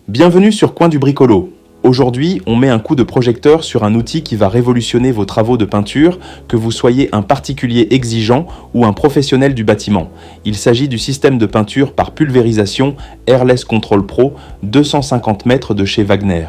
Bienvenue sur Coin du Bricolo. Aujourd'hui, on met un coup de projecteur sur un outil qui va révolutionner vos travaux de peinture, que vous soyez un particulier exigeant ou un professionnel du bâtiment. Il s'agit du système de peinture par pulvérisation Airless Control Pro 250 mètres de chez Wagner.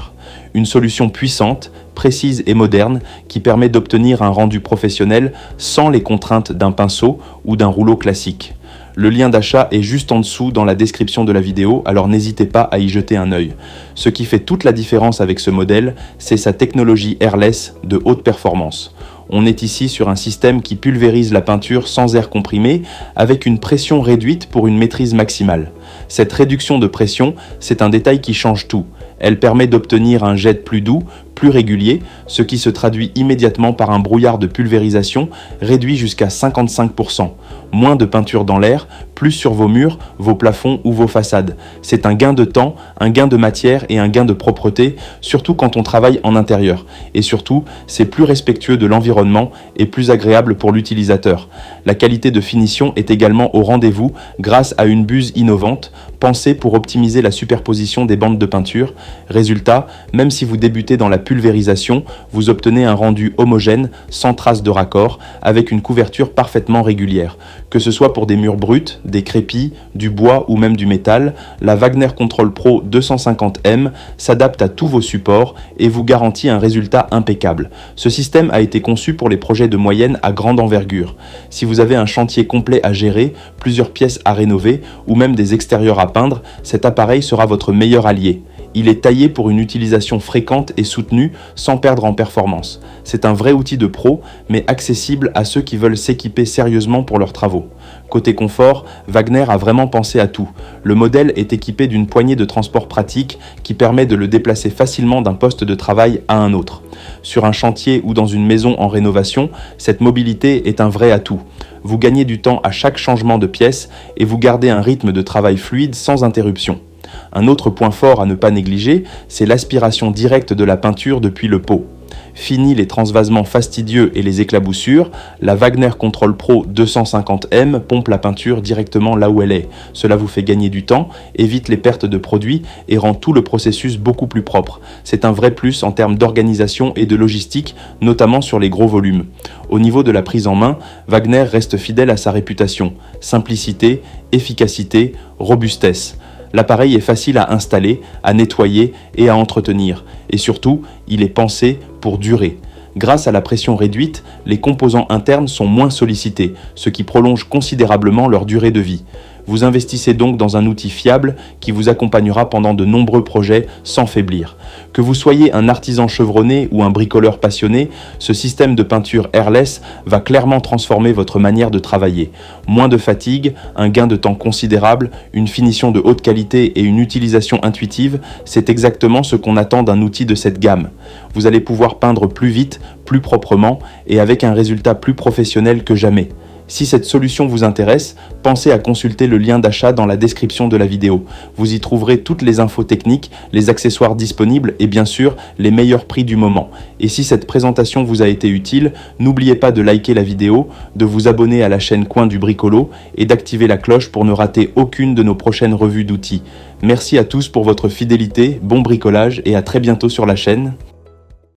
Une solution puissante, précise et moderne qui permet d'obtenir un rendu professionnel sans les contraintes d'un pinceau ou d'un rouleau classique. Le lien d'achat est juste en dessous dans la description de la vidéo, alors n'hésitez pas à y jeter un œil. Ce qui fait toute la différence avec ce modèle, c'est sa technologie airless de haute performance. On est ici sur un système qui pulvérise la peinture sans air comprimé, avec une pression réduite pour une maîtrise maximale. Cette réduction de pression, c'est un détail qui change tout. Elle permet d'obtenir un jet plus doux, plus régulier, ce qui se traduit immédiatement par un brouillard de pulvérisation réduit jusqu'à 55%. Moins de peinture dans l'air, plus sur vos murs, vos plafonds ou vos façades. C'est un gain de temps, un gain de matière et un gain de propreté, surtout quand on travaille en intérieur. Et surtout, c'est plus respectueux de l'environnement et plus agréable pour l'utilisateur. La qualité de finition est également au rendez-vous grâce à une buse innovante, pensée pour optimiser la superposition des bandes de peinture. Résultat, même si vous débutez dans la pulvérisation, vous obtenez un rendu homogène, sans trace de raccord, avec une couverture parfaitement régulière. Que ce soit pour des murs bruts, des crépis, du bois ou même du métal, la Wagner Control Pro 250M s'adapte à tous vos supports et vous garantit un résultat impeccable. Ce système a été conçu pour les projets de moyenne à grande envergure. Si vous avez un chantier complet à gérer, plusieurs pièces à rénover ou même des extérieurs à peindre, cet appareil sera votre meilleur allié. Il est taillé pour une utilisation fréquente et soutenue sans perdre en performance. C'est un vrai outil de pro, mais accessible à ceux qui veulent s'équiper sérieusement pour leurs travaux. Côté confort, Wagner a vraiment pensé à tout. Le modèle est équipé d'une poignée de transport pratique qui permet de le déplacer facilement d'un poste de travail à un autre. Sur un chantier ou dans une maison en rénovation, cette mobilité est un vrai atout. Vous gagnez du temps à chaque changement de pièce et vous gardez un rythme de travail fluide sans interruption. Un autre point fort à ne pas négliger, c'est l'aspiration directe de la peinture depuis le pot. Fini les transvasements fastidieux et les éclaboussures, la Wagner Control Pro 250M pompe la peinture directement là où elle est. Cela vous fait gagner du temps, évite les pertes de produits et rend tout le processus beaucoup plus propre. C'est un vrai plus en termes d'organisation et de logistique, notamment sur les gros volumes. Au niveau de la prise en main, Wagner reste fidèle à sa réputation. Simplicité, efficacité, robustesse. L'appareil est facile à installer, à nettoyer et à entretenir. Et surtout, il est pensé pour durer. Grâce à la pression réduite, les composants internes sont moins sollicités, ce qui prolonge considérablement leur durée de vie. Vous investissez donc dans un outil fiable qui vous accompagnera pendant de nombreux projets sans faiblir. Que vous soyez un artisan chevronné ou un bricoleur passionné, ce système de peinture airless va clairement transformer votre manière de travailler. Moins de fatigue, un gain de temps considérable, une finition de haute qualité et une utilisation intuitive, c'est exactement ce qu'on attend d'un outil de cette gamme. Vous allez pouvoir peindre plus vite, plus proprement et avec un résultat plus professionnel que jamais. Si cette solution vous intéresse, pensez à consulter le lien d'achat dans la description de la vidéo. Vous y trouverez toutes les infos techniques, les accessoires disponibles et bien sûr les meilleurs prix du moment. Et si cette présentation vous a été utile, n'oubliez pas de liker la vidéo, de vous abonner à la chaîne Coin du Bricolo et d'activer la cloche pour ne rater aucune de nos prochaines revues d'outils. Merci à tous pour votre fidélité, bon bricolage et à très bientôt sur la chaîne.